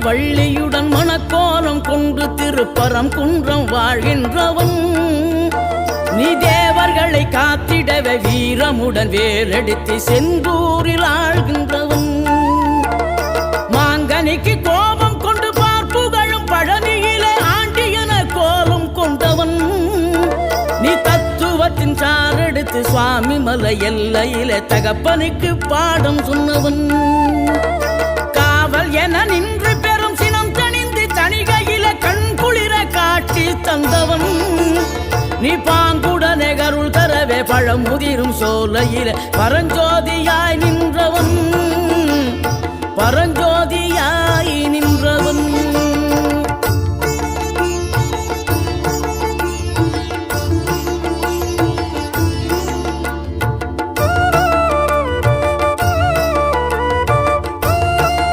வள்ளியுடன் மணக்கோலம் கொண்டு திருப்பரம் குன்றம் வாழ்கின்றவன் நீ தேவர்களை காத்திடவே வீரமுடன் வேலெடுத்து செந்தூரில் ஆழ்கின்றவன் மாங்கனிக்கு கோபம் கொண்டு பார்ப்புகழும் பழனியிலே ஆண்டியன கோலம் கொண்டவன் நீ தத்துவத்தின் சாரெடுத்து சுவாமி மலை எல்லையிலே தகப்பனுக்கு பாடம் சொன்னவன் காவல் என நின்று பெரும் சினம் தணிந்து தணிகையில கண் குளிர காட்சி தந்தவன் நீ பாங்குடனே கருள் தரவே பழமுதிரும் சோலையில பரஞ்சோதியாய் நின்றவன் பரஞ்சோதியாய்